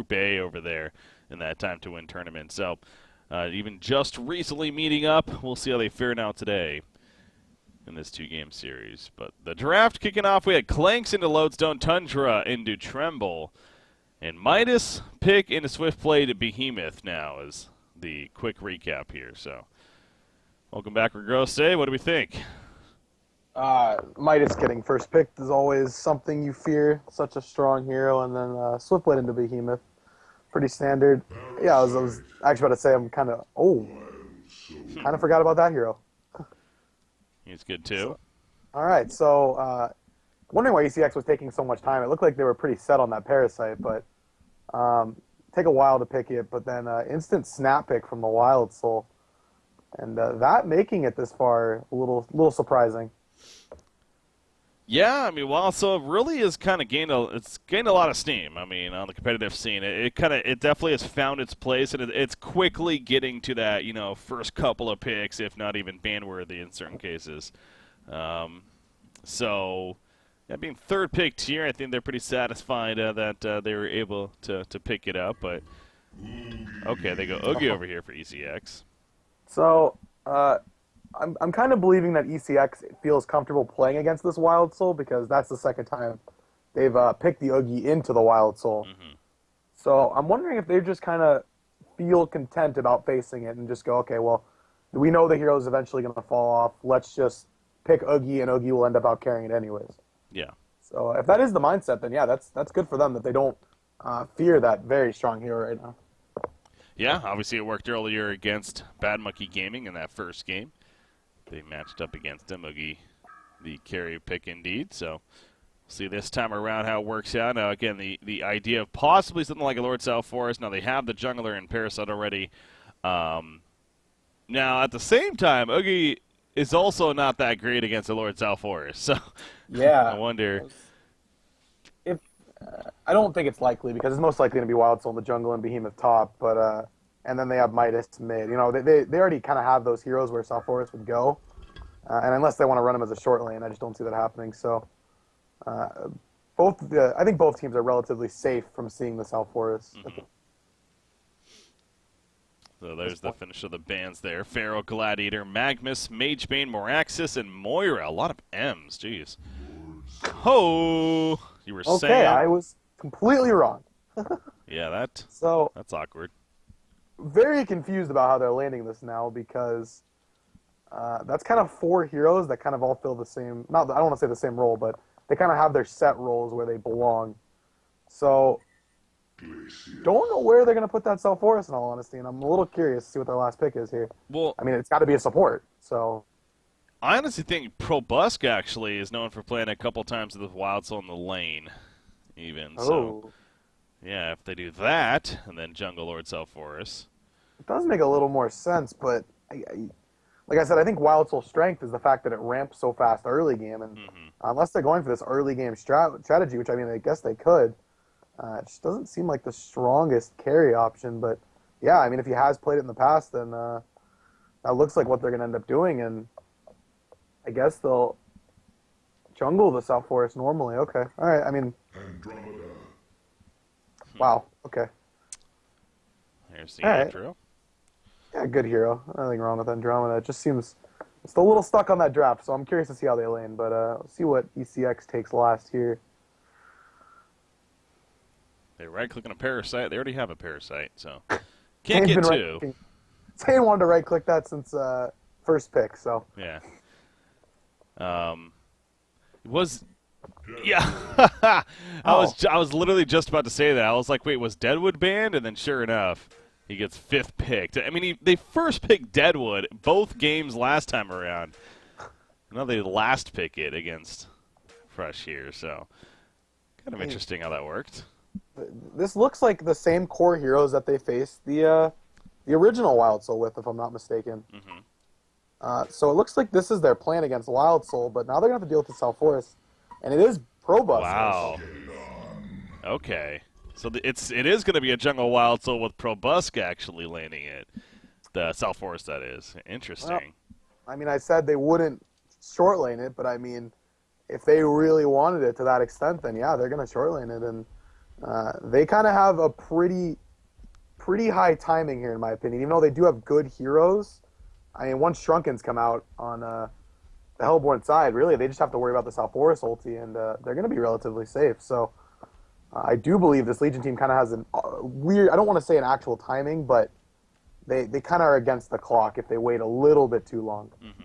Group A over there in that time to win tournament. So even just recently meeting up, we'll see how they fare now today in this 2-game series. But the draft kicking off, we had Clanks into Lodestone, Tundra into Tremble, and Midas pick into Swift Play to Behemoth now is the quick recap here. So welcome back, Regrose. What do we think? Midas getting first picked is always something you fear. Such a strong hero, and then Swiftblade into Behemoth, pretty standard. Yeah, I was actually about to say I'm kind of forgot about that hero. He's good too. All right, so wondering why ECX was taking so much time. It looked like they were pretty set on that Parasite, but take a while to pick it. But then instant snap pick from the Wild Soul, and that making it this far a little surprising. Yeah, I mean, Wild Soul really is kind of gained a lot of steam. I mean, on the competitive scene, it definitely has found its place, and it's quickly getting to that first couple of picks, if not even ban-worthy in certain cases. So, yeah, being third picked here, I think they're pretty satisfied that they were able to pick it up. But okay, they go Oogie over here for ECX. So. I'm kind of believing that ECX feels comfortable playing against this Wild Soul because that's the second time they've picked the Oogie into the Wild Soul. Mm-hmm. So I'm wondering if they just kind of feel content about facing it and just go, okay, well, we know the hero's eventually going to fall off. Let's just pick Oogie, and Oogie will end up out carrying it anyways. Yeah. So if that is the mindset, then yeah, that's good for them that they don't fear that very strong hero right now. Yeah, obviously it worked earlier against Bad Monkey Gaming in that first game. They matched up against him, Oogie, the carry pick indeed. So we'll see this time around how it works out. Now, again, the idea of possibly something like a Lord South Forest. Now, they have the jungler and Parasite already. Now, at the same time, Oogie is also not that great against the Lord South Forest. So yeah, I wonder. If I don't think it's likely because it's most likely going to be Wild Soul in the jungle and Behemoth top, but and then they have Midas mid. They already kind of have those heroes where South Forest would go, and unless they want to run him as a short lane, I just don't see that happening. So, I think both teams are relatively safe from seeing the South Forest. Mm-hmm. So there's the finish of the bands there. Pharaoh, Gladiator, Magnus, Magebane, Moraxis, and Moira. A lot of M's, jeez. Oh, you were saying? Okay, I was completely wrong. Yeah, that's awkward. Very confused about how they're landing this now because that's kind of 4 heroes that kind of all fill the same, I don't want to say the same role, but they kind of have their set roles where they belong. So, don't know where they're going to put that South Forest in all honesty, and I'm a little curious to see what their last pick is here. Well, I mean, it's got to be a support, so. I honestly think Probusk actually is known for playing a couple times with Wild Soul in the lane, even. Oh. So, yeah, if they do that, and then Jungle Lord South Forest. It does make a little more sense, but like I said, I think Wild Soul's strength is the fact that it ramps so fast early game, and unless they're going for this early game strategy, which I mean, I guess they could, it just doesn't seem like the strongest carry option. But yeah, I mean, if he has played it in the past, then that looks like what they're going to end up doing, and I guess they'll jungle the South Forest normally. Okay, all right. I mean, wow. Okay. Here's the intro. Yeah, good hero. Nothing wrong with Andromeda. It just seems it's a little stuck on that draft, so I'm curious to see how they lane. But let's see what ECX takes last here. They right-click on a Parasite. They already have a Parasite, so can't get 2. Zane wanted to right-click that since first pick, so. Yeah. It was... Yeah. I was literally just about to say that. I was like, wait, was Deadwood banned? And then sure enough, he gets 5th picked. I mean, they first picked Deadwood both games last time around. Now they last pick it against Fresh here, so kind of interesting how that worked. This looks like the same core heroes that they faced the original Wild Soul with, if I'm not mistaken. Mm-hmm. So it looks like this is their plan against Wild Soul, but now they're going to have to deal with the South Forest. And it is Probus. Wow. Okay. So it is going to be a Jungle Wild Soul with Probusk actually landing it. The South Forest, that is. Interesting. Well, I mean, I said they wouldn't short lane it, but I mean, if they really wanted it to that extent, then yeah, they're going to short lane it. And They kind of have a pretty high timing here, in my opinion. Even though they do have good heroes, I mean, once Shrunken's come out on the Hellborn side, really, they just have to worry about the Salforus ulti, and they're going to be relatively safe. So I do believe this Legion team kind of has an weird, I don't want to say an actual timing, but they kind of are against the clock if they wait a little bit too long. Mm-hmm.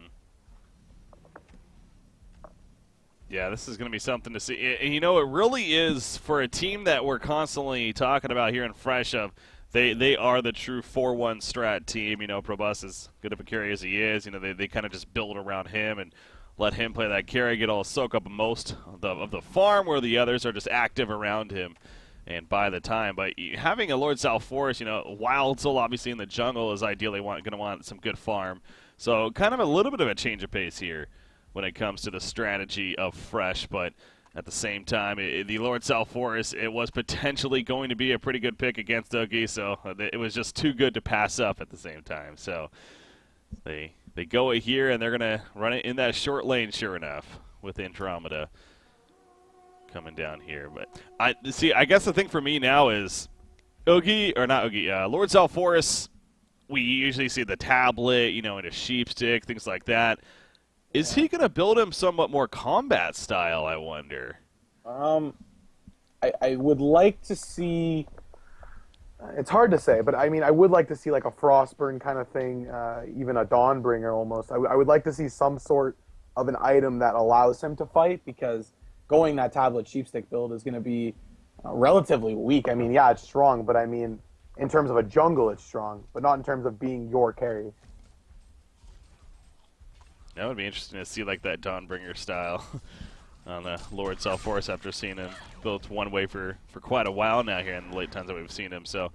Yeah, this is going to be something to see. And, you know, it really is for a team that we're constantly talking about here in Fresh of they are the true 4-1 strat team. You know, Probus, as good of a carry as he is, you know, they kind of just build around him and let him play that carry, get all soak up most of the farm where the others are just active around him and buy the time. But having a Lord Salforus, you know, Wild Soul obviously in the jungle is ideally going to want some good farm. So kind of a little bit of a change of pace here when it comes to the strategy of Fresh, but at the same time, the Lord Salforus, it was potentially going to be a pretty good pick against Oogie, so it was just too good to pass up at the same time. So they go it here, and they're going to run it in that short lane, sure enough, with Andromeda coming down here. But I guess the thing for me now is Lord Salforus, we usually see the tablet, you know, and a sheep stick, things like that. Is he going to build him somewhat more combat style, I wonder? I would like to see... It's hard to say, but I mean, I would like to see like a Frostburn kind of thing, even a Dawnbringer almost. I would like to see some sort of an item that allows him to fight, because going that tablet sheepstick build is going to be relatively weak. I mean, yeah, it's strong, but I mean, in terms of a jungle, it's strong, but not in terms of being your carry. That would be interesting to see like that Dawnbringer style on the Lord Salforus after seeing him built one way for quite a while now here in the late times that we've seen him. So,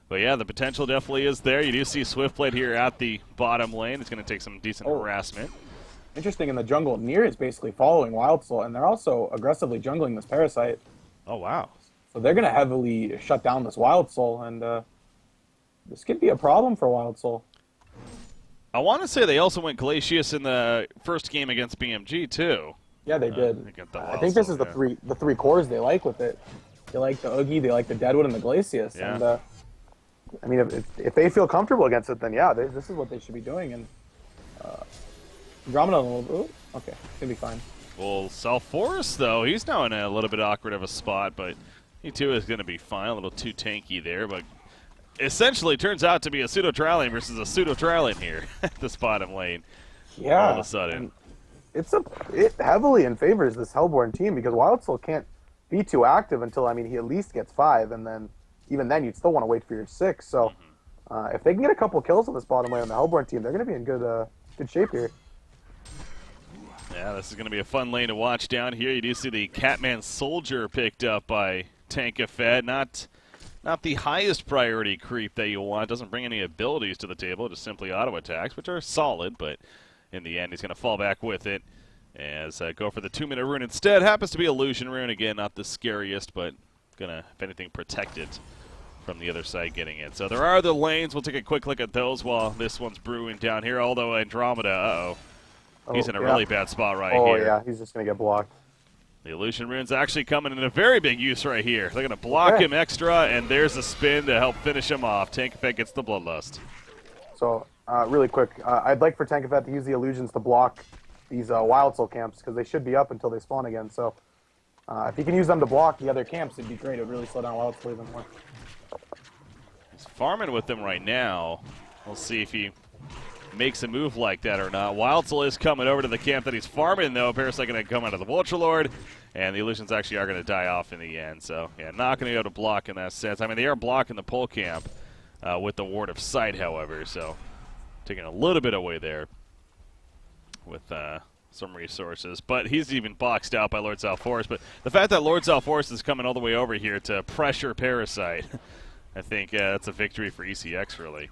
but yeah, the potential definitely is there. You do see Swiftblade here at the bottom lane. It's going to take some decent harassment. Interesting, in the jungle, Nier is basically following Wild Soul, and they're also aggressively jungling this Parasite. Oh, wow. So they're going to heavily shut down this Wild Soul, and this could be a problem for Wild Soul. I want to say they also went Glacius in the first game against BMG, too. Yeah, they did. I think this is the three cores they like with it. They like the Oogie, they like the Deadwood, and the Glacius. Yeah. And, I mean, if they feel comfortable against it, then yeah, this is what they should be doing. And Andromeda, okay, it's going to be fine. Well, Salforus, though, he's now in a little bit awkward of a spot, but he, too, is going to be fine. A little too tanky there, but essentially turns out to be a pseudo-trialing versus a pseudo-trialing here at this bottom lane. Yeah. All of a sudden. It heavily in favors this Hellborn team, because Wild Soul can't be too active until, I mean, he at least gets 5, and then even then you'd still want to wait for your 6. So if they can get a couple kills on this bottom lane on the Hellborn team, they're going to be in good shape here. Yeah, this is going to be a fun lane to watch down here. You do see the Catman Soldier picked up by Tankafed. Not the highest priority creep that you want. Doesn't bring any abilities to the table, just simply auto attacks, which are solid, but in the end he's going to fall back with it. As go for the 2-minute rune instead. Happens to be Illusion Rune. Again, not the scariest, but going to, if anything, protect it from the other side getting it. So there are the lanes. We'll take a quick look at those while this one's brewing down here. Although Andromeda, he's in a really bad spot right here. Oh, yeah, he's just going to get blocked. The Illusion Rune's actually coming in a very big use right here. They're going to block him extra, and there's a spin to help finish him off. Tankafet gets the Bloodlust. So, really quick, I'd like for Tankafet to use the illusions to block these Wild Soul camps, because they should be up until they spawn again. So, if he can use them to block the other camps, it'd be great. It would really slow down Wild Soul even more. He's farming with them right now. We'll see if he makes a move like that or not. Wild Soul is coming over to the camp that he's farming, though. Parasite going to come out of the Vulture Lord, and the Illusions actually are going to die off in the end. So, yeah, not going to go to block in that sense. I mean, they are blocking the pole camp with the Ward of Sight, however, so taking a little bit away there with some resources. But he's even boxed out by Lord Salforus. But the fact that Lord Salforus is coming all the way over here to pressure Parasite, I think that's a victory for ECX, really.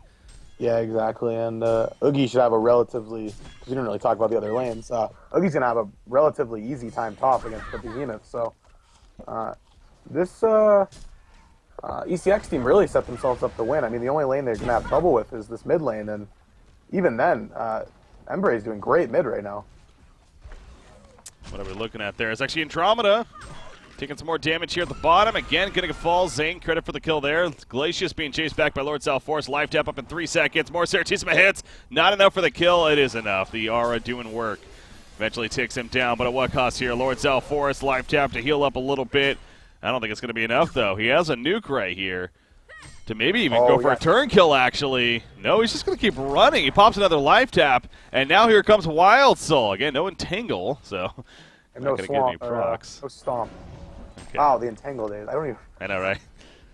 Yeah, exactly. And Oogie should have a relatively, because we didn't really talk about the other lanes, Oogie's going to have a relatively easy time top against the Behemoth. So this ECX team really set themselves up to win. I mean, the only lane they're going to have trouble with is this mid lane, and even then, Embre is doing great mid right now. What are we looking at there? It's actually Andromeda Taking some more damage here at the bottom. Again, getting a fall. Zane, credit for the kill there. Glacius being chased back by Lord Salforce. Life tap up in 3 seconds. More Seratisima hits. Not enough for the kill. It is enough. The Aura doing work. Eventually takes him down, but at what cost here? Lord Salforce, life tap to heal up a little bit. I don't think it's going to be enough, though. He has a nuke right here to maybe even go for a turn kill, actually. No, he's just going to keep running. He pops another life tap, and now here comes Wild Soul. Again, no entangle, so and not no going to swamp, get any procs. no stomp. Okay. Wow, the entangle days. I know, right?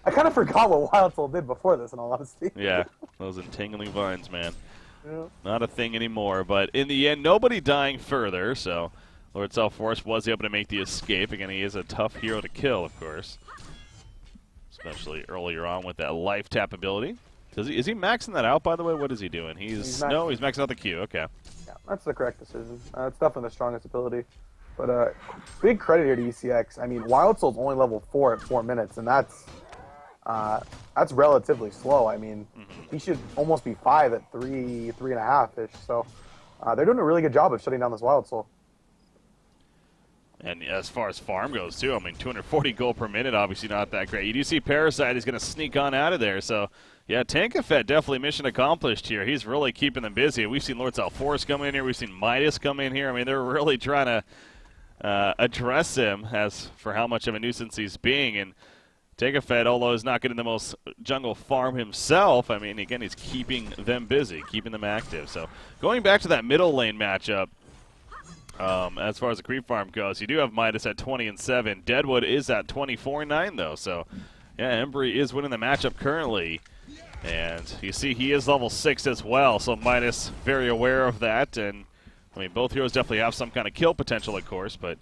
I kind of forgot what Wild Soul did before this, in all honesty. Yeah, those entangling vines, man. Yeah. Not a thing anymore, but in the end, nobody dying further, so Lord Salforce was able to make the escape. Again, he is a tough hero to kill, of course. Especially earlier on with that life tap ability. Is he maxing that out, by the way? What is he doing? He's maxing out the Q. Okay. Yeah, that's the correct decision. It's definitely the strongest ability. But big credit here to ECX. I mean, Wild Soul's only level 4 at 4 minutes, and that's relatively slow. I mean, he should almost be 5 at 3.5-ish. So they're doing a really good job of shutting down this Wild Soul. And as far as farm goes, too, I mean, 240 gold per minute, obviously not that great. You do see Parasite is going to sneak on out of there. So, yeah, Tankafet definitely mission accomplished here. He's really keeping them busy. We've seen Lord Salforce come in here. We've seen Midas come in here. I mean, they're really trying to address him as for how much of a nuisance he's being. And Tankafet, although he's not getting the most jungle farm himself, I mean, again, he's keeping them busy, keeping them active. So, going back to that middle lane matchup, as far as the creep farm goes, you do have Midas at 20-7. Deadwood is at 24-9, though. So, yeah, Embry is winning the matchup currently. And you see he is level 6 as well, so Midas very aware of that. And, I mean, both heroes definitely have some kind of kill potential, of course, but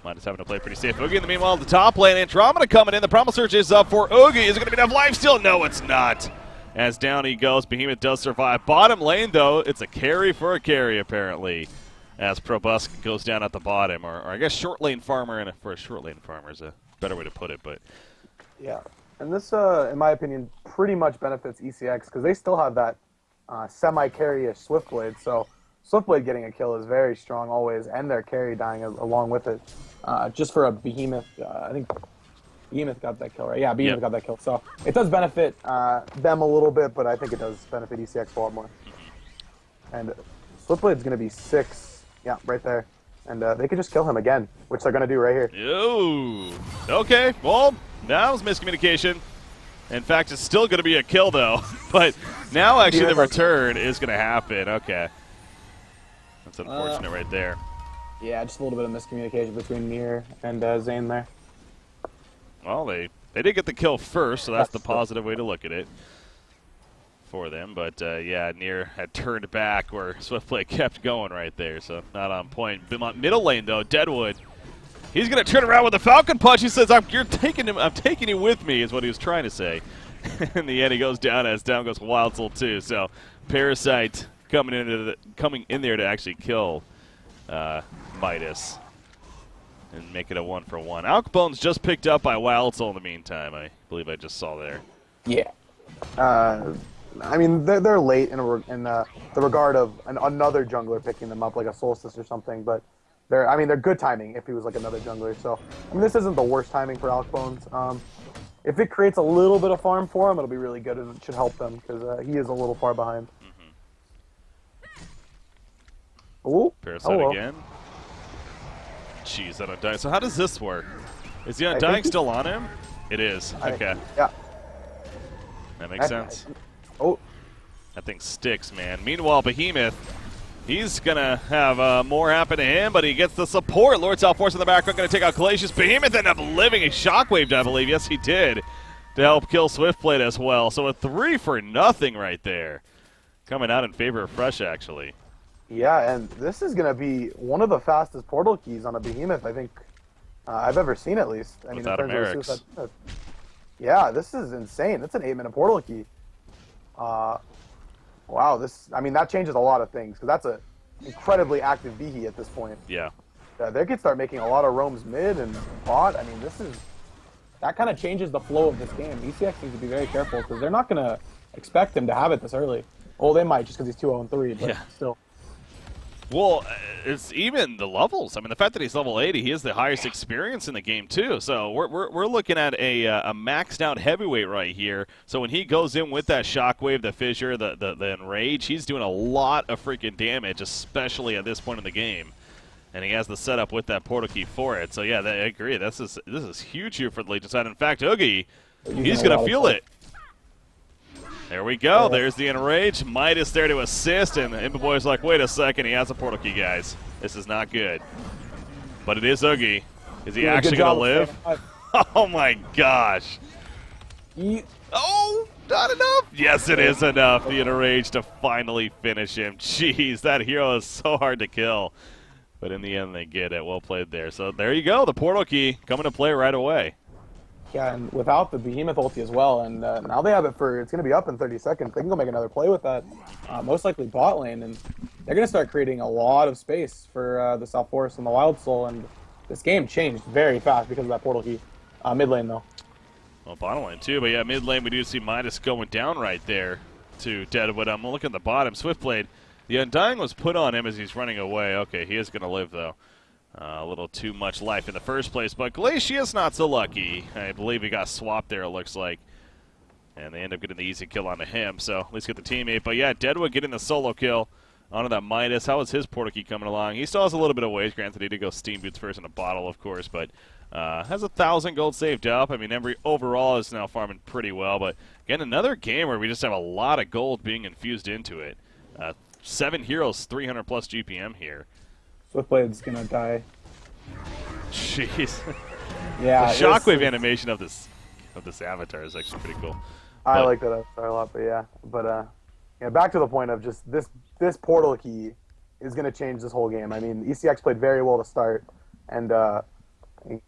Midas having to play pretty safe. Oogie in the meanwhile at the top lane. Andromeda coming in. The Primal Surge is up for Oogie. Is it going to be enough lifesteal? No, it's not. As down he goes. Behemoth does survive. Bottom lane, though, it's a carry for a carry, apparently. As Probusk goes down at the bottom, or I guess short lane farmer, for a short lane farmer is a better way to put it. But yeah, and this, in my opinion, pretty much benefits ECX because they still have that semi-carry-ish Swiftblade. So Swiftblade getting a kill is very strong always, and their carry dying along with it. Just for a Behemoth, I think Behemoth got that kill, right? Yeah, Behemoth got that kill. So it does benefit them a little bit, but I think it does benefit ECX a lot more. And Swiftblade's going to be 6. Yeah, right there. And they could just kill him again, which they're going to do right here. Ooh. Okay, well, that was miscommunication. In fact, it's still going to be a kill, though. But now, actually, the return is going to happen. Okay. That's unfortunate right there. Yeah, just a little bit of miscommunication between Mir and Zane there. Well, they did get the kill first, so that's the positive way to look at it for them. But, yeah, Nier had turned back where Swiftblade kept going right there, so not on point. Middle lane, though, Deadwood. He's going to turn around with a Falcon Punch. He says, I'm taking you with me, is what he was trying to say. In the end, he goes down as down goes Wild Soul, too. So, Parasite coming in there to actually kill Midas and make it a 1-for-1. Alkbone's just picked up by Wild Soul in the meantime, I believe I just saw there. Yeah. I mean, they're late in the regard of another jungler picking them up, like a Solstice or something, but they're good timing if he was like another jungler. So, I mean, this isn't the worst timing for Alkbones. If it creates a little bit of farm for him, it'll be really good, and it should help them, because he is a little far behind. Ooh, Parasite again. Jeez, that Undying. So how does this work? Is the Undying still on him? It is. Okay. Yeah. That makes sense. Oh. That thing sticks, man. Meanwhile, Behemoth, he's going to have more happen to him, but he gets the support. Lord Salforce in the background going to take out Glacius. Behemoth ended up living a shockwave, I believe. Yes, he did. To help kill Swiftblade as well. So a 3-for-0 right there. Coming out in favor of Fresh, actually. Yeah, and this is going to be one of the fastest portal keys on a Behemoth, I think, I've ever seen at least. I mean, in terms of suicide. Yeah, this is insane. It's an 8-minute portal key. Wow, that changes a lot of things, because that's an incredibly active Behe at this point. Yeah. They could start making a lot of roams mid and bot. I mean, that kind of changes the flow of this game. ECX needs to be very careful, because they're not going to expect him to have it this early. Well, they might, just because he's 2-0-3, but still. Well, it's even the levels. I mean, the fact that he's level 80, he has the highest experience in the game, too. So we're looking at a maxed out heavyweight right here. So when he goes in with that shockwave, the fissure, the enrage, he's doing a lot of freaking damage, especially at this point in the game. And he has the setup with that portal key for it. So, yeah, I agree. This is huge here for the Legion side. In fact, Oogie, he's going to feel it. There we go. There's the enrage. Midas there to assist, and Imba Boy's like, wait a second, he has a portal key, guys. This is not good. But it is Oogie. Is he actually going to live? Oh, my gosh. Oh, not enough. Yes, it is enough. The enrage to finally finish him. Jeez, that hero is so hard to kill. But in the end, they get it. Well played there. So there you go. The portal key coming to play right away. Yeah, and without the Behemoth ulti as well, and now they have it for, it's going to be up in 30 seconds. They can go make another play with that, most likely bot lane, and they're going to start creating a lot of space for the South Forest and the Wild Soul, and this game changed very fast because of that portal key. Mid lane, though. Well, bottom lane, too, but yeah, mid lane, we do see Midas going down right there to Deadwood. I'm looking at the bottom. Swiftblade, the Undying was put on him as he's running away. Okay, he is going to live, though. A little too much life in the first place, but Glacius not so lucky. I believe he got swapped there, it looks like. And they end up getting the easy kill onto him, so at least get the teammate. But yeah, Deadwood getting the solo kill onto that Midas. How is his portal key coming along? He still has a little bit of ways. Granted, he did go Steam Boots first in a bottle, of course, but has 1,000 gold saved up. I mean, every overall is now farming pretty well. But again, another game where we just have a lot of gold being infused into it. 7 heroes, 300 plus GPM here. Swiftblade's gonna die. Jeez. Yeah. The shockwave animation of this avatar is actually pretty cool. I like that avatar a lot, but yeah. But yeah, back to the point of just this portal key is gonna change this whole game. I mean, ECX played very well to start, and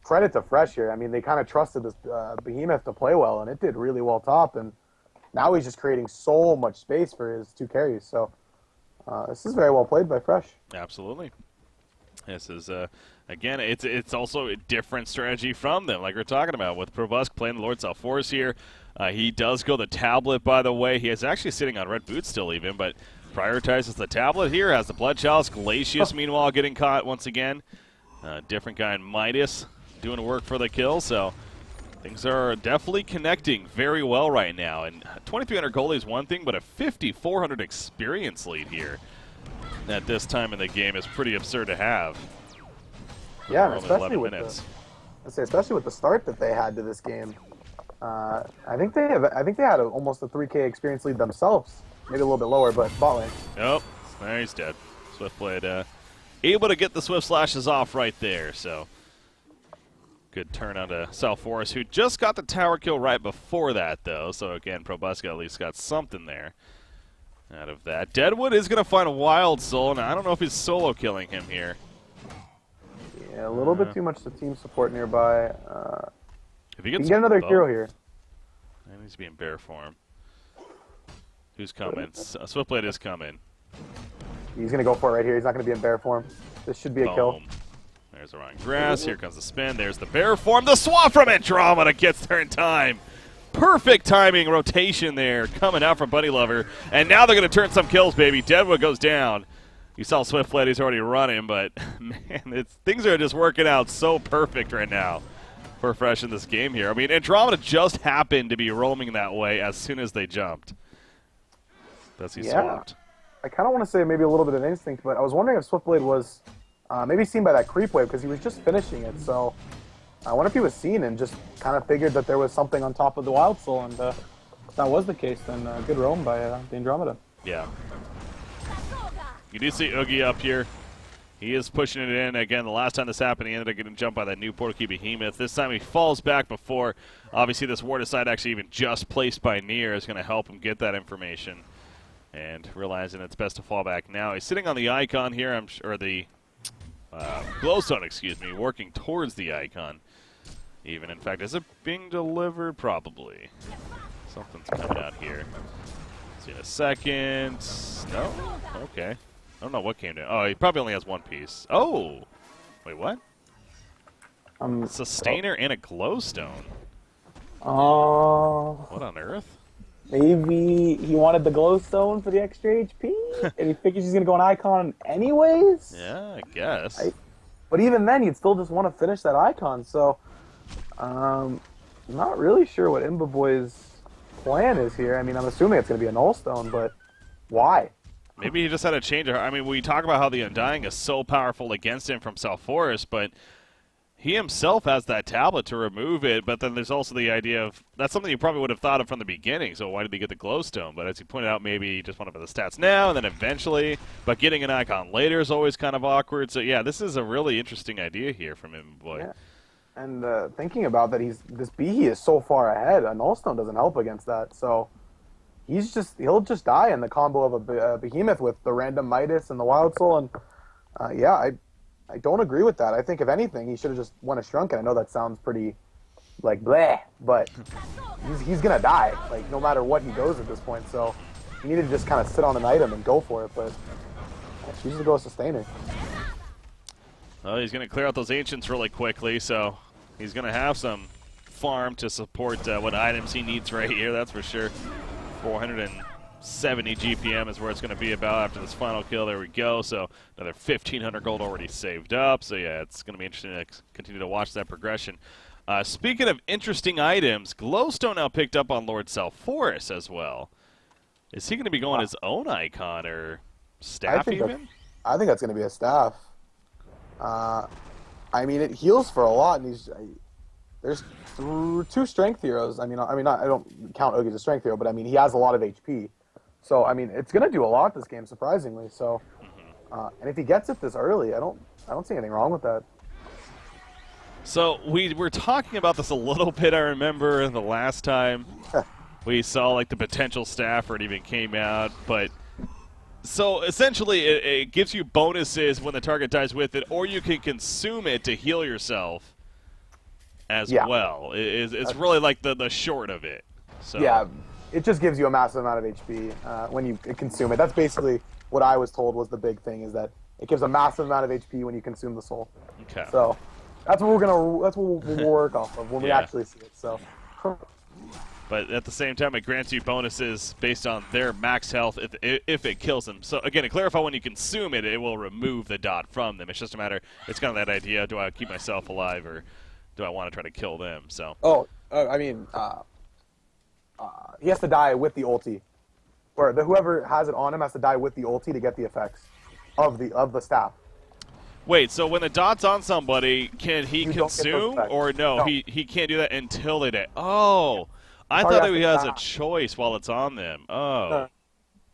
credit to Fresh here. I mean, they kind of trusted this Behemoth to play well, and it did really well top. And now he's just creating so much space for his 2 carries. So this is very well played by Fresh. Absolutely. This is, again, it's also a different strategy from them, like we're talking about, with Probusk playing the Lord South Forest here. He does go the tablet, by the way. He is actually sitting on red boots still even, but prioritizes the tablet here, has the Blood Chalice. Glacius, meanwhile, getting caught once again. Different guy in Midas doing work for the kill, so things are definitely connecting very well right now. And 2,300 gold is one thing, but a 5,400 experience lead here at this time in the game is pretty absurd to have. Yeah, and especially with the start that they had to this game. I think they had almost a 3K experience lead themselves, maybe a little bit lower, but bot lane. Nope, there he's dead. Swiftblade able to get the Swift Slashes off right there, so good turn onto South Forest, who just got the tower kill right before that, though. So again, Probuska at least got something there out of that. Deadwood is going to find a Wild Soul, and I don't know if he's solo killing him here. Yeah, a little bit too much to team support nearby. If he can get another hero here. He needs to be in bear form. Who's coming? Swiftblade is coming. He's going to go for it right here. He's not going to be in bear form. This should be a kill. There's the wrong grass. Here comes the spin. There's the bear form. The swap from Andromeda gets there in time. Perfect timing rotation there coming out from Buddy Lover. And now they're going to turn some kills, baby. Deadwood goes down. You saw Swiftblade. He's already running, but, man, things are just working out so perfect right now for Fresh in this game here. I mean, Andromeda just happened to be roaming that way as soon as they jumped. That's he swapped. I kind of want to say maybe a little bit of instinct, but I was wondering if Swiftblade was maybe seen by that creep wave because he was just finishing it. So I wonder if he was seen and just kind of figured that there was something on top of the Wild Soul, and if that was the case, then good roam by the Andromeda. Yeah. You do see Oogie up here. He is pushing it in. Again, the last time this happened, he ended up getting jumped by that new portal key Behemoth. This time he falls back before. Obviously, this ward aside actually even just placed by Nier is going to help him get that information. And realizing it's best to fall back now. He's sitting on the icon here, or the glowstone, excuse me, working towards the icon. Even, in fact, is it being delivered? Probably. Something's coming out here. See in a second. No? Okay. I don't know what came down. Oh, he probably only has one piece. Oh! Wait, what? Sustainer and a glowstone. Oh. What on earth? Maybe he wanted the glowstone for the extra HP, and he figures he's gonna go an icon anyways. Yeah, I guess. But even then, you'd still just want to finish that icon. So, not really sure what Imba Boy's plan is here. I mean, I'm assuming it's gonna be a nullstone, but why? Maybe he just had a change. I mean, we talk about how the Undying is so powerful against him from South Forest, but he himself has that tablet to remove it, but then there's also the idea of that's something you probably would have thought of from the beginning, so why did he get the glowstone? But as you pointed out, maybe he just wanted for the stats now and then eventually, but getting an icon later is always kind of awkward. So yeah, this is a really interesting idea here from him, boy. Yeah. And thinking about that, this Behe is so far ahead. A nullstone doesn't help against that, so he'll just die in the combo of a Behemoth with the random Midas and the Wild Soul, and yeah, I don't agree with that. I think, if anything, he should have just won a Shrunken. I know that sounds pretty, like, bleh, but he's going to die, like, no matter what he goes at this point. So he needed to just kind of sit on an item and go for it, but she just go Sustainer. Well, he's going to clear out those Ancients really quickly, so he's going to have some farm to support what items he needs right here, that's for sure. 470 GPM is where it's going to be about after this final kill. There we go. So another 1,500 gold already saved up. So yeah, it's going to be interesting to continue to watch that progression. Speaking of interesting items, Glowstone now picked up on Lord South Forest as well. Is he going to be going his own icon or staff even? I think that's going to be a staff. I mean, it heals for a lot, and there's 2 strength heroes. I don't count Oogie as a strength hero, but I mean, he has a lot of HP. So, I mean, it's going to do a lot this game, surprisingly. So, and if he gets it this early, I don't see anything wrong with that. So, we were talking about this a little bit, I remember, the last time we saw, like, the potential staff, or it even came out, but... So, essentially, it gives you bonuses when the target dies with it, or you can consume it to heal yourself as well. It's really like the short of it. So. Yeah, it just gives you a massive amount of HP when you consume it. That's basically what I was told was the big thing, is that it gives a massive amount of HP when you consume the soul. Okay. So that's what we'll work off of when we actually see it. So. But at the same time, it grants you bonuses based on their max health if it kills them. So, again, to clarify, when you consume it, it will remove the dot from them. It's just a matter, it's kind of that idea, do I keep myself alive or do I want to try to kill them? So. I mean, he has to die with the ulti. Or whoever has it on him has to die with the ulti to get the effects of the staff. Wait, so when the dot's on somebody, can he consume? Or no, he can't do that until they die. Oh. I thought he has a choice while it's on them. Oh. No.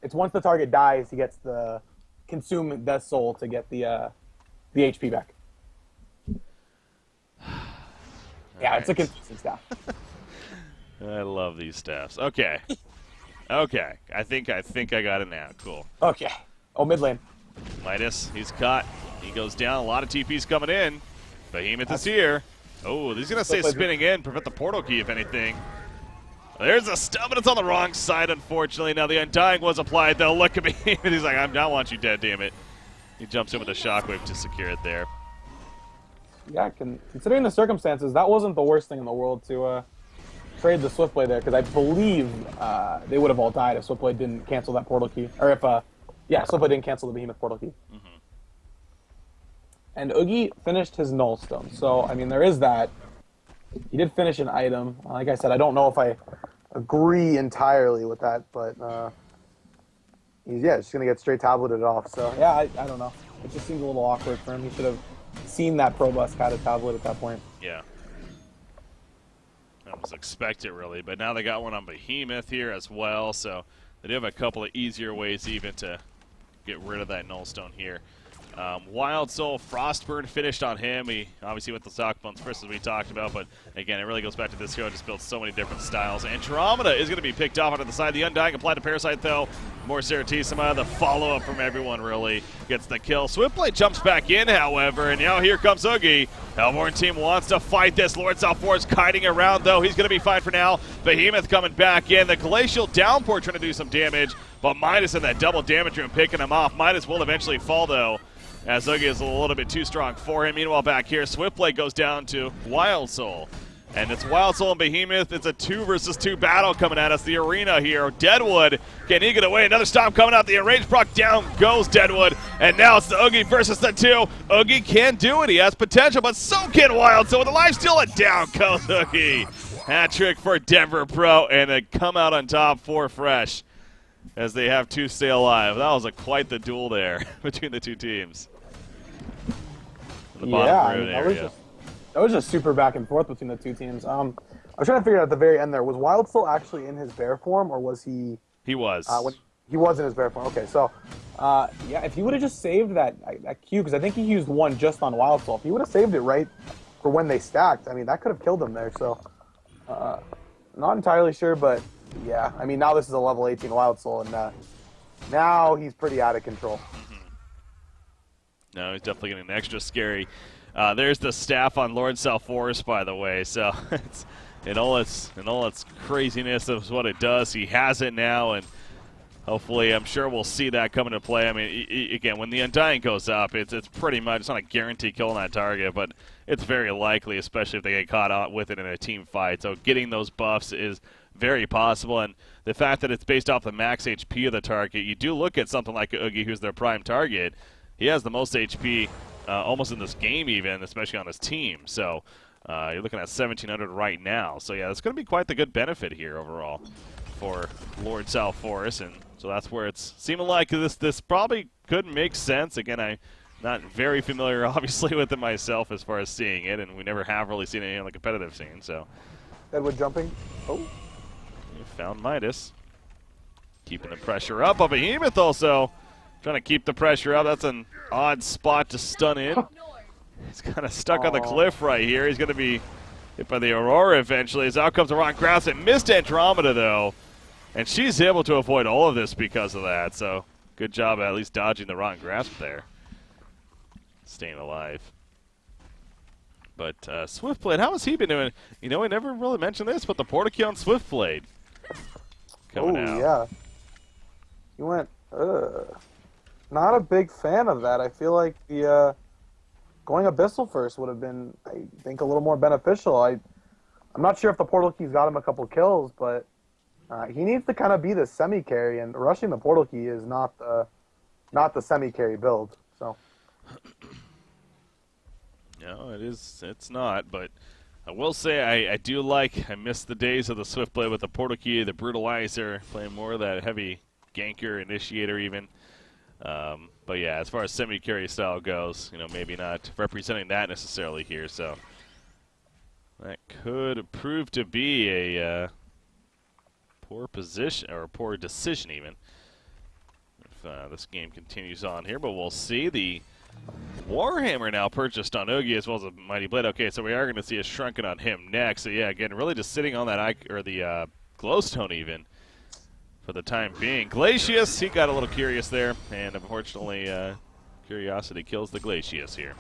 It's once the target dies, he gets the consume the soul to get the HP back. Yeah, it's a confusing staff. I love these staffs. Okay. Okay. I think I got it now. Cool. Okay. Oh, mid lane. Midas, he's caught. He goes down. A lot of TPs coming in. Behemoth is here. Oh, he's going to stay spinning in, prevent the portal key, if anything. There's a stun, but it's on the wrong side, unfortunately. Now, the Undying was applied, though. Look at me. He's like, I don't want you dead, damn it. He jumps in with a shockwave to secure it there. Yeah, considering the circumstances, that wasn't the worst thing in the world to trade the Swiftblade there, because I believe they would have all died if Swiftblade didn't cancel that portal key. Or if, Swiftblade didn't cancel the Behemoth portal key. Mm-hmm. And Oogie finished his Nullstone. So, I mean, there is that. He did finish an item. Like I said, I don't know if I agree entirely with that, but he's just going to get straight tableted off. So, yeah, I don't know. It just seems a little awkward for him. He should have seen that Probus had a tablet at that point. Yeah. I almost expect it, really. But now they got one on Behemoth here as well, so they do have a couple of easier ways even to get rid of that Nullstone here. Wild Soul, Frostburn finished on him. He obviously went the stock bones first, as we talked about, but again, it really goes back to this hero. Just built so many different styles. Andromeda is going to be picked off onto the side. The Undying applied to Parasite, though. More Ceratissima. The follow-up from everyone really gets the kill. Swiftblade jumps back in, however, and now here comes Oogie. Hellborn team wants to fight this. Lord South Forest kiting around, though. He's going to be fine for now. Behemoth coming back in. The Glacial Downpour trying to do some damage, but Midas in that double damage room picking him off. Midas will eventually fall, though, as Oogie is a little bit too strong for him. Meanwhile, back here, Swiftblade goes down to Wild Soul. And it's Wild Soul and Behemoth. It's a 2 versus 2 battle coming at us. The arena here. Deadwood, can he get away? Another stomp coming out. The enraged proc, down goes Deadwood. And now it's the Oogie versus the 2. Oogie can do it. He has potential, but so can Wild Soul with a life steal, and down goes Oogie. Hat trick for Denver Pro, and they come out on top 4 fresh as they have 2 stay alive. That was quite the duel there between the 2 teams. In the bottom area. That was just super back and forth between the 2 teams. I was trying to figure out at the very end there, was Wild Soul actually in his bear form, or was he? He was. He was in his bear form. Okay, so yeah, if he would have just saved that Q, because I think he used one just on Wild Soul. If he would have saved it right for when they stacked, I mean, that could have killed him there. So not entirely sure, but yeah, I mean, now this is a level 18 Wild Soul, and now he's pretty out of control. No, he's definitely getting extra scary. There's the staff on Lord South Forest, by the way. So it's in all its craziness of what it does. He has it now, and hopefully, I'm sure we'll see that come into play. I mean, again, when the Undying goes up, it's pretty much, it's not a guarantee kill on that target, but it's very likely, especially if they get caught out with it in a team fight. So getting those buffs is very possible, and the fact that it's based off the max HP of the target, you do look at something like Oogie, who's their prime target. He has the most HP almost in this game even, especially on his team. So you're looking at 1,700 right now. So yeah, it's going to be quite the good benefit here overall for Lord South Forest, and so that's where it's seeming like this probably could make sense. Again, I'm not very familiar, obviously, with it myself as far as seeing it, and we never have really seen it on the competitive scene. So Deadwood jumping. Oh, you found Midas. Keeping the pressure up. Behemoth also trying to keep the pressure up. That's an odd spot to stun in. He's kind of stuck on the cliff right here. He's going to be hit by the Aurora eventually. As out comes the Rock Grasp. It missed Andromeda, though. And she's able to avoid all of this because of that. So good job at least dodging the Rock Grasp there. Staying alive. But Swiftblade, how has he been doing? You know, we never really mentioned this, but the Portakey on Swiftblade coming out. Yeah. He went, not a big fan of that. I feel like the going Abyssal first would have been, I think, a little more beneficial. I'm not sure if the Portal Key's got him a couple kills, but he needs to kind of be the semi-carry, and rushing the Portal Key is not the semi-carry build. So. No, it's not, but I will say I miss the days of the Swiftblade with the Portal Key, the Brutalizer, playing more of that heavy ganker, initiator even. But yeah, as far as semi-carry style goes, you know, maybe not representing that necessarily here, so that could prove to be a poor position, or a poor decision even, if this game continues on here, but we'll see. The Warhammer now purchased on Oogie as well as a Mighty Blade. Okay, so we are going to see a Shrunken on him next. So yeah, again, really just sitting on that the Glowstone even for the time being. Glacius, he got a little curious there, and unfortunately, curiosity kills the Glacius here.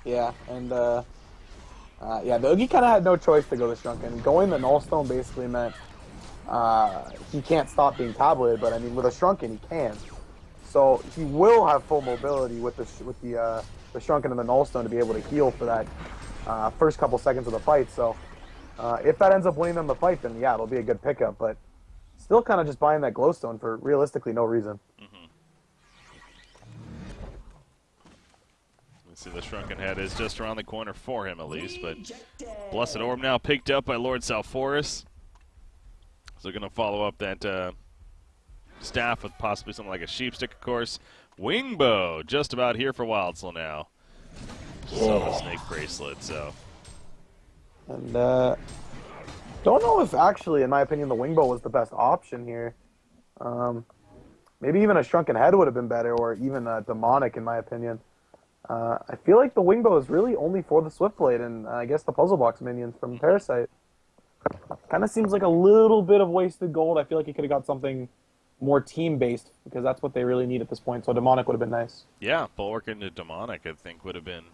Yeah, and yeah, the Oogie kind of had no choice to go to Shrunken. Going the Nullstone basically meant he can't stop being tabulated, but I mean, with a Shrunken, he can. So he will have full mobility with the Shrunken and the Nullstone to be able to heal for that first couple seconds of the fight. So if that ends up winning them the fight, then yeah, it'll be a good pickup. But still kind of just buying that Glowstone for realistically no reason. Mm-hmm. Let's see, the Shrunken Head is just around the corner for him at least. But Blessed Orb now picked up by Lord South Forest. So they're going to follow up that staff with possibly something like a Sheepstick, of course. Wingbow, just about here for Wild Soul now. So the Snake Bracelet, so. And don't know if actually, in my opinion, the Wingbow was the best option here. Maybe even a Shrunken Head would have been better, or even a Demonic, in my opinion. I feel like the Wingbow is really only for the Swiftblade and I guess the Puzzle Box minions from Parasite. Kind of seems like a little bit of wasted gold. I feel like he could have got something more team-based, because that's what they really need at this point. So Demonic would have been nice. Yeah, Bulwark into Demonic, I think, would have been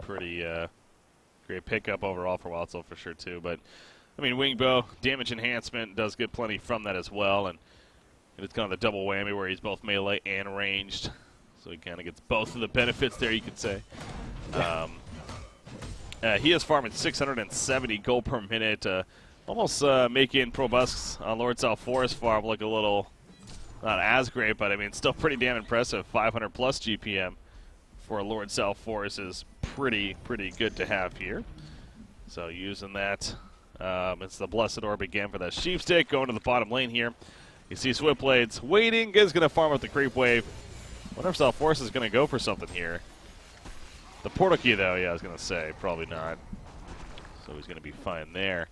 pretty great pickup overall for Wild Soul for sure, too. But, I mean, Wingbow, damage enhancement, does get plenty from that as well. And it's kind of the double whammy where he's both melee and ranged. So he kind of gets both of the benefits there, you could say. he is farming 670 gold per minute, almost making Probusks on Lord South Forest farm look a little not as great, but I mean still pretty damn impressive. 500 plus GPM for Lord South Forest is pretty good to have here. So using that, it's the Blessed Orb again for the Sheepstick, going to the bottom lane here. You see Swiftblades waiting, is going to farm with the creep wave. Wonder if South Forest is going to go for something here. The portal key, though, yeah, I was going to say, probably not. So he's going to be fine there.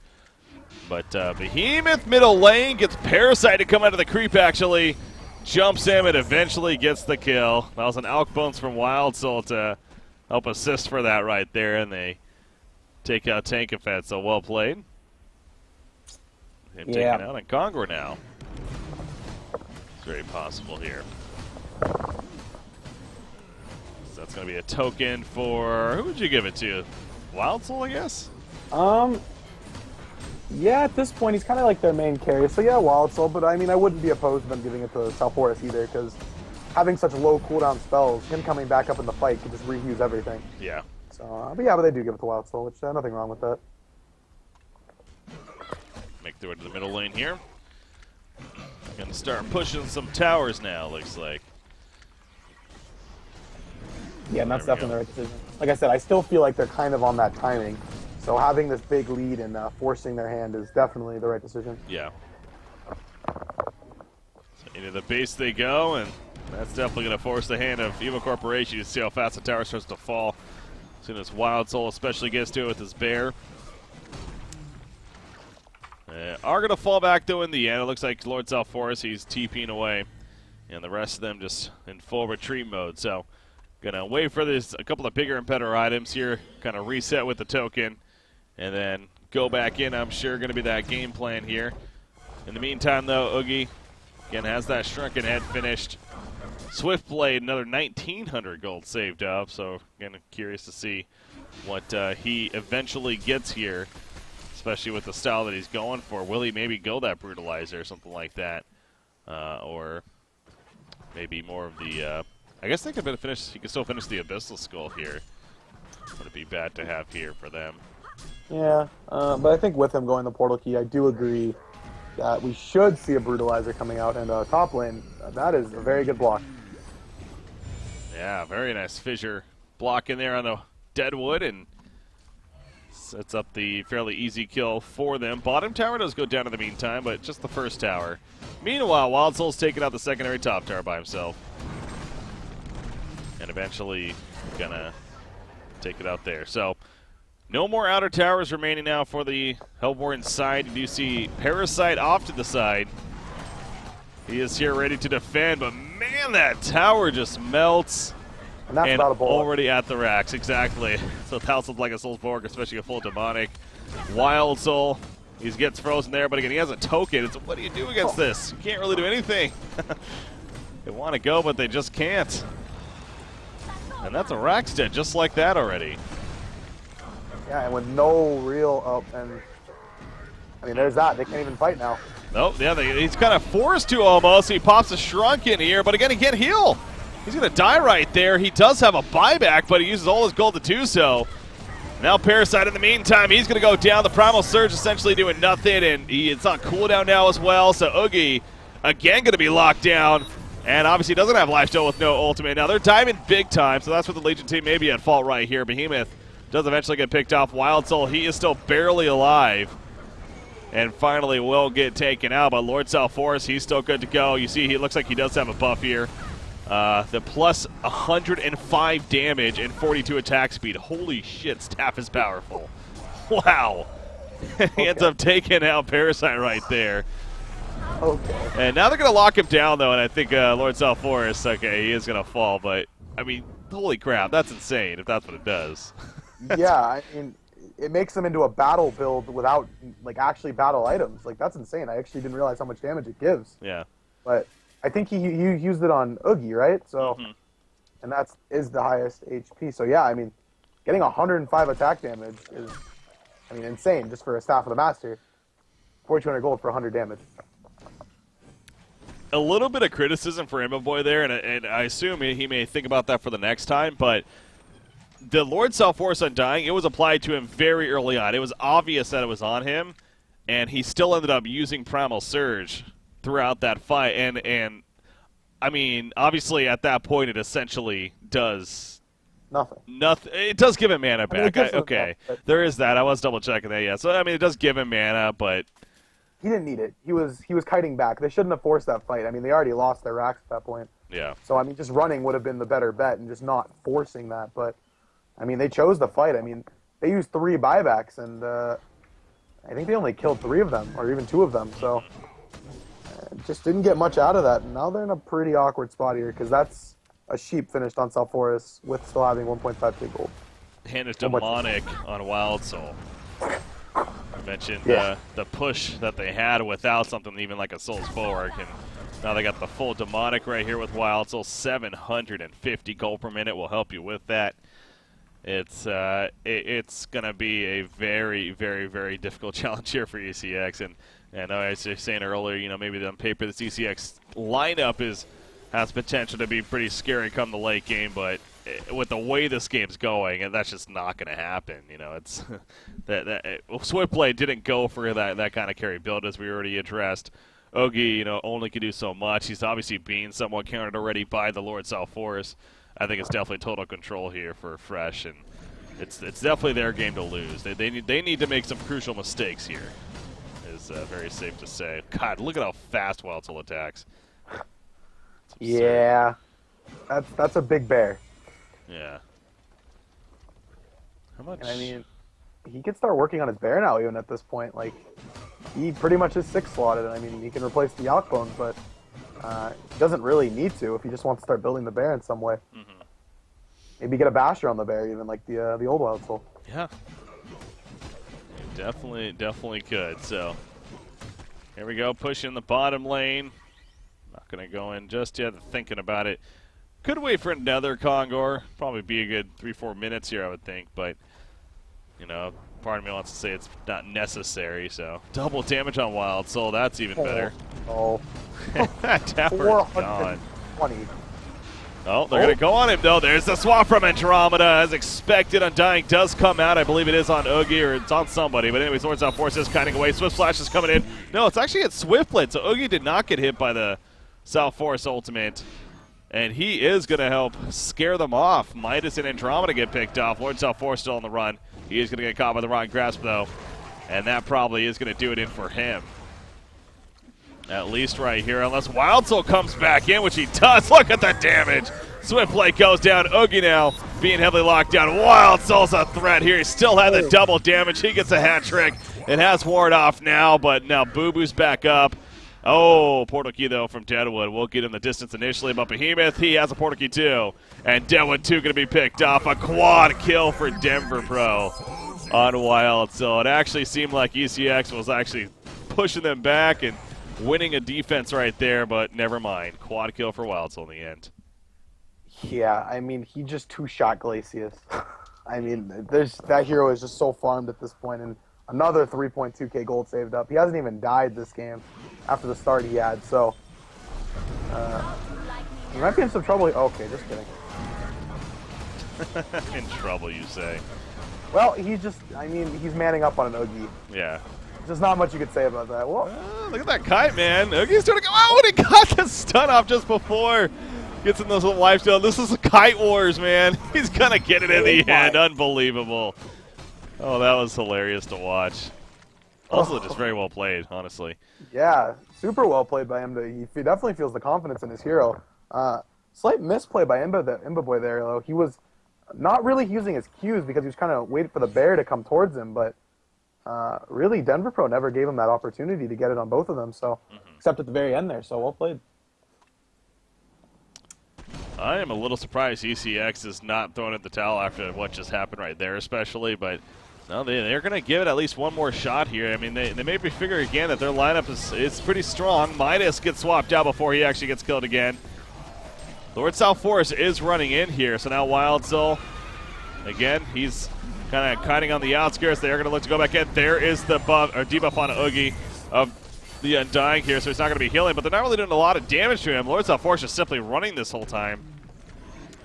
But Behemoth middle lane gets Parasite to come out of the creep, actually. Jumps him and eventually gets the kill. That was an Alk Bones from Wild Soul to help assist for that right there, and they take out Tank Effect, so well played. Him taken out on Kongor now. It's very possible here. So that's going to be a token for, who would you give it to? Wild Soul, I guess? Yeah, at this point, he's kind of like their main carry. So, yeah, Wild Soul, but I mean, I wouldn't be opposed to them giving it to South Forest either, because having such low cooldown spells, him coming back up in the fight could just reuse everything. Yeah. So, but they do give it to Wild Soul, which nothing wrong with that. Make their way to the middle lane here. Gonna start pushing some towers now, looks like. Yeah, and that's definitely the right decision. Like I said, I still feel like they're kind of on that timing. So having this big lead and forcing their hand is definitely the right decision. Yeah. So into the base they go, and that's definitely going to force the hand of Evil Corporation. You see how fast the tower starts to fall. As soon as Wild Soul especially gets to it with his bear. Are going to fall back, though, in the end. It looks like Lord South Forest, he's TPing away. And the rest of them just in full retreat mode. So, going to wait for this, a couple of bigger and better items here. Kind of reset with the token. And then go back in, I'm sure, going to be that game plan here. In the meantime, though, Oogie, again, has that Shrunken Head finished. Swiftblade, another 1,900 gold saved up. So, again, curious to see what he eventually gets here, especially with the style that he's going for. Will he maybe go that Brutalizer or something like that? Or maybe more of the... I guess they could finish. He could still finish the Abyssal Skull here. Would it be bad to have here for them? Yeah, but I think with him going the portal key, I do agree that we should see a Brutalizer coming out, and top lane, that is a very good block. Yeah, very nice fissure block in there on the Deadwood, and sets up the fairly easy kill for them. Bottom tower does go down in the meantime, but just the first tower. Meanwhile, Wild Soul's taking out the secondary top tower by himself. And eventually gonna take it out there. So, no more outer towers remaining now for the Hellborn side. You do see Parasite off to the side. He is here ready to defend, but man, that tower just melts. And that's about a bullet. Already at the racks, exactly. So House of like a Soulsborg, especially a full demonic. Wild Soul, he gets frozen there, but again, he has a token. It's, what do you do against this? You can't really do anything. They want to go, but they just can't. And that's a rack stead just like that already. Yeah, and with no real up, and I mean, there's that. They can't even fight now. Nope, yeah, he's kind of forced to almost. He pops a Shrunken here, but again, he can't heal. He's going to die right there. He does have a buyback, but he uses all his gold to do so. Now Parasite in the meantime, he's going to go down. The Primal Surge essentially doing nothing, and it's on cooldown now as well. So Oogie, again, going to be locked down. And obviously doesn't have lifesteal with no ultimate. Now they're diving big time, so that's what the Legion team may be at fault right here. Behemoth does eventually get picked off. Wild Soul, he is still barely alive. And finally will get taken out, but Lord South Forest, he's still good to go. You see, he looks like he does have a buff here. The plus 105 damage and 42 attack speed. Holy shit, staff is powerful. Wow. He ends up taking out Parasite right there. Okay. And now they're going to lock him down, though, and I think Lord South Forest, okay, he is going to fall, but, I mean, holy crap, that's insane if that's what it does. Yeah, I mean, it makes them into a battle build without, like, actually battle items. Like, that's insane. I actually didn't realize how much damage it gives. Yeah. But I think he used it on Oogie, right? So, and that is the highest HP. So, yeah, I mean, getting 105 attack damage is, I mean, insane just for a Staff of the Master. 4,200 gold for 100 damage. A little bit of criticism for Boy there, and I assume he may think about that for the next time, but the Lord Self-Force Undying, it was applied to him very early on. It was obvious that it was on him, and he still ended up using Primal Surge throughout that fight. And I mean, obviously at that point it essentially does Nothing. It does give him mana back. Okay, there is that. I was double checking that. Yeah. So I mean, it does give him mana, but he didn't need it. He was kiting back. They shouldn't have forced that fight. I mean, they already lost their racks at that point. yeah. So I mean, just running would have been the better bet, and just not forcing that. But I mean, they chose the fight. I mean, they used 3 buybacks, and I think they only killed 3 of them, or even 2 of them. So just didn't get much out of that. And now they're in a pretty awkward spot here, because that's a sheep finished on Self-Forest with still having 1.5k gold. Hand is demonic on Wild Soul. I mentioned the push that they had without something even like a Soul's Bulwark, and now they got the full demonic right here with Wild Soul. 750 gold per minute will help you with that. It's gonna be a very, very, very difficult challenge here for ECX, and I was just saying earlier, you know, maybe on paper this ECX lineup has potential to be pretty scary come the late game, but with the way this game's going, and that's just not going to happen. You know, it's Swiftblade didn't go for that kind of carry build, as we already addressed. Ogi, you know, only can do so much. He's obviously being somewhat countered already by the Lord Self-Force. I think it's definitely total control here for Fresh, and it's definitely their game to lose. They need to make some crucial mistakes here. Is very safe to say. God, look at how fast Wild Soul attacks. Yeah, that's a big bear. Yeah. How much? And I mean, he could start working on his bear now, even at this point. Like, he pretty much is 6 slotted. I mean, he can replace the Yacht Bones, but he doesn't really need to if he just wants to start building the bear in some way. Mm-hmm. Maybe get a Basher on the bear, even like the old Wild Soul. Yeah. Definitely could. So here we go, pushing the bottom lane. Not going to go in just yet, thinking about it. Could wait for another Kongor. Probably be a good 3-4 minutes here, I would think. But, you know, part of me wants to say it's not necessary. So double damage on Wild Soul. That's even better. Oh. That tower's gone. 420. Oh, they're going to go on him, though. There's the swap from Andromeda. As expected, Undying does come out. I believe it is on Oogie, or it's on somebody. But anyways, Lord's Self-Force is kiting away. Swift Slash is coming in. No, it's actually at Swiftblade. So Oogie did not get hit by the Self-Force ultimate. And he is going to help scare them off. Midas and Andromeda get picked off. Lord Self-Force still on the run. He is going to get caught by the Rotten Grasp, though. And that probably is going to do it in for him. At least right here, unless Wild Soul comes back in, which he does. Look at the damage. Swiftblade goes down. Oogie now being heavily locked down. Wild Soul's a threat here. He still had the double damage. He gets a hat trick. It has ward off now, but now Boo Boo's back up. Oh, portal key, though, from Deadwood. We'll get him the distance initially, but Behemoth, he has a portal key, too. And Deadwood, too, going to be picked off. A quad kill for Denver Pro on Wild Soul. It actually seemed like ECX was actually pushing them back and winning a defense right there, but never mind. Quad kill for Wild Soul in the end. Yeah, I mean, he just two-shot Glacius. I mean, that hero is just so farmed at this point, and another 3.2k gold saved up. He hasn't even died this game after the start he had, so he might be in some trouble. Okay, just kidding. In trouble, you say? Well, he's just, I mean, he's manning up on an Oogie. Yeah. There's not much you could say about that. Well, look at that kite, man. Oogie's doing it. Oh, and he got the stun off just before. Gets in this little lifesteal. This is a Kite Wars, man. He's going to get it in the end. Unbelievable. Oh, that was hilarious to watch. Also, just very well played, honestly. Yeah, super well played by Imba. He definitely feels the confidence in his hero. Slight misplay by Imba Boy there, though. He was not really using his Qs because he was kind of waiting for the bear to come towards him, but really, Denver Pro never gave him that opportunity to get it on both of them, so except at the very end there, so well played. I am a little surprised ECX is not throwing in the towel after what just happened right there, especially, but no, they're going to give it at least one more shot here. I mean, they made me figure again that their lineup is pretty strong. Midas gets swapped out before he actually gets killed again. Lord Self-Force is running in here, so now Wild Soul, again, he's kind of kiting on the outskirts. They're going to look to go back in. There is the buff, or debuff on Oogie of the Undying here, so he's not going to be healing, but they're not really doing a lot of damage to him. Lord Self-Force is simply running this whole time.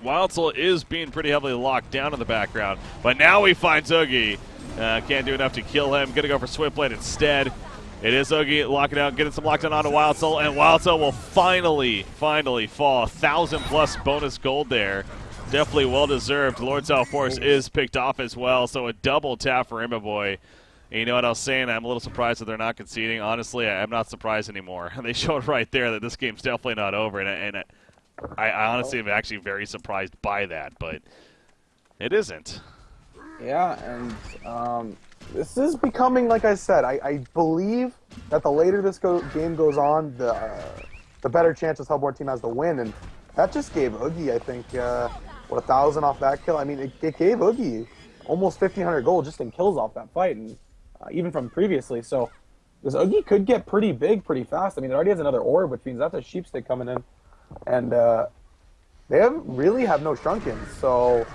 Wild Soul is being pretty heavily locked down in the background, but now he finds Oogie. Can't do enough to kill him. Gonna go for Switchblade instead. It is Oogie locking out, getting some lockdown onto Wild Soul, and Wild Soul will finally fall. 1,000+ bonus gold there. Definitely well deserved. Lord Force is picked off as well, so a double tap for Imboy. And you know what I was saying? I'm a little surprised that they're not conceding. Honestly, I'm not surprised anymore. They showed right there that this game's definitely not over, and I honestly am actually very surprised by that, but it isn't. Yeah, and this is becoming, like I said, I believe that the later this game goes on, the better chances Hellborn team has to win, and that just gave Oogie, I think, 1,000 off that kill. I mean, it gave Oogie almost 1,500 gold just in kills off that fight, and even from previously. So this Oogie could get pretty big pretty fast. I mean, it already has another orb, which means that's a sheep stick coming in, and they really have no Shrunkins. So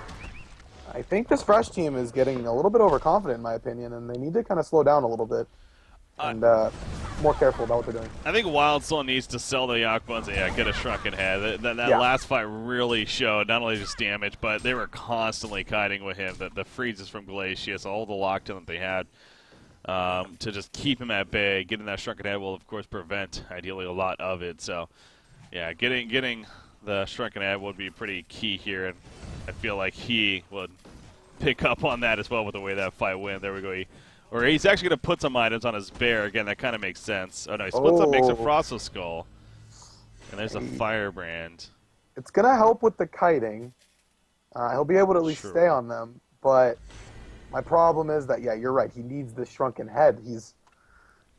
I think this Fresh team is getting a little bit overconfident, in my opinion, and they need to kind of slow down a little bit and more careful about what they're doing. I think Wild Soul needs to sell the Yakbuns and get a Shrunken Head. That last fight really showed not only just damage, but they were constantly kiting with him. The freezes from Glacius, all the lockdown that they had to just keep him at bay. Getting that Shrunken Head will, of course, prevent, ideally, a lot of it. So, yeah, getting the Shrunken Head would be pretty key here, and I feel like he would pick up on that as well with the way that fight went. There we go. Or he's actually going to put some items on his bear. Again, that kind of makes sense. Oh, no, he splits up, makes a Frosto Skull. And there's a Firebrand. It's going to help with the kiting. He'll be able to at least stay on them. But my problem is that, yeah, you're right. He needs this Shrunken Head. He's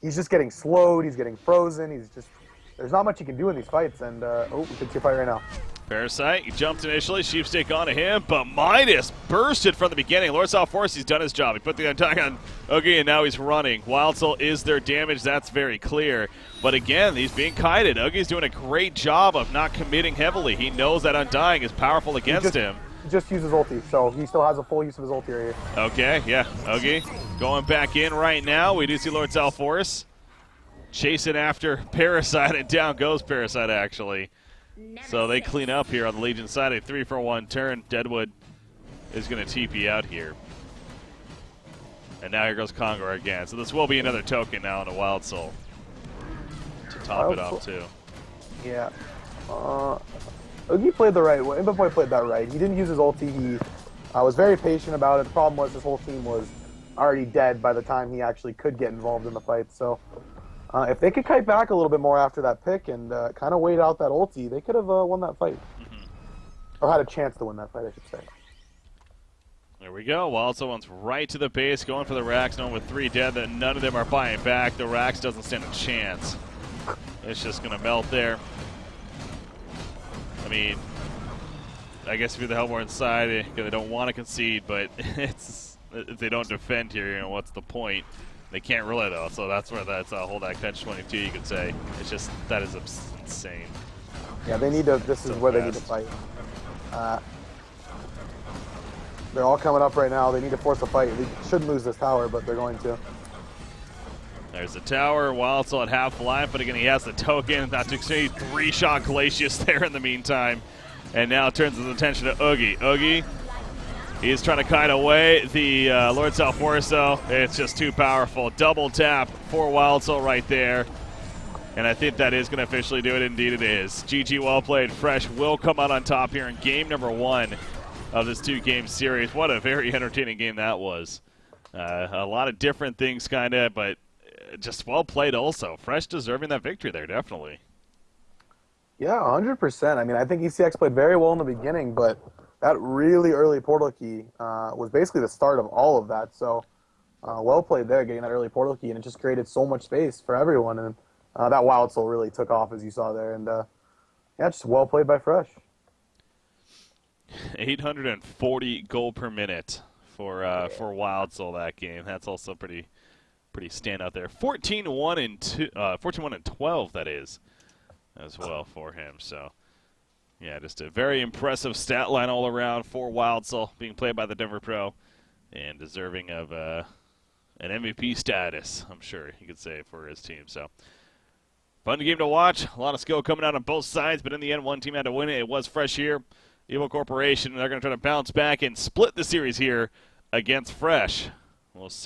just getting slowed. He's getting frozen. There's not much he can do in these fights. And, we can see a fight right now. Parasite, he jumped initially, Sheepstick onto him, but Midas bursted from the beginning. Lord Force, he's done his job. He put the attack on Oogie, and now he's running. Wild Soul is their damage, that's very clear. But again, he's being kited. Oogie's doing a great job of not committing heavily. He knows that Undying is powerful against him. He just uses ulti, so he still has a full use of his ulti right here. Okay, yeah, Oogie going back in right now. We do see Lord Force chasing after Parasite, and down goes Parasite, actually. So they clean up here on the Legion side. A 3-for-1 turn. Deadwood is going to TP out here. And now here goes Kongor again. So this will be another token now on a Wild Soul to top it off, too. Yeah. Oogie played the right way. Imboy played that right. He didn't use his ulti. He was very patient about it. The problem was his whole team was already dead by the time he actually could get involved in the fight. So if they could kite back a little bit more after that pick and kind of wait out that ulti, they could have won that fight. Or had a chance to win that fight, I should say. There we go. Wild Soul one's right to the base, going for the Rax, knowing with 3 dead that none of them are buying back. The Rax doesn't stand a chance. It's just going to melt there. I mean, I guess if you're the Hellborn side, they don't want to concede, but if they don't defend here, what's the point? They can't really, though, so that's where that's a whole that catch-22, you could say. It's just, that is insane. Yeah, they need to, this is where they need to fight. They're all coming up right now. They need to force a fight. They shouldn't lose this tower, but they're going to. There's the tower. Wild Soul at half life, but again, he has the token. Not to say 3-shot Glacius there in the meantime. And now turns his attention to Oogie. Oogie, he's trying to kite away the Lord Force, though. It's just too powerful. Double tap for Wild Soul right there. And I think that is going to officially do it. Indeed it is. GG, well played. Fresh will come out on top here in game number 1 of this 2-game series. What a very entertaining game that was. A lot of different things, kind of, but just well played also. Fresh deserving that victory there, definitely. Yeah, 100%. I mean, I think ECX played very well in the beginning, but that really early portal key was basically the start of all of that. So well played there, getting that early portal key, and it just created so much space for everyone. And that Wild Soul really took off, as you saw there. And yeah, just well played by Fresh. 840 gold per minute for Wild Soul that game. That's also pretty standout there. 14-1 and 12 that is, as well for him. So yeah, just a very impressive stat line all around for Wild Soul, being played by the Denver Pro and deserving of an MVP status, I'm sure you could say, for his team. So fun game to watch. A lot of skill coming out on both sides, but in the end, one team had to win it. It was Fresh here. Evil Corporation, they're going to try to bounce back and split the series here against Fresh. We'll see.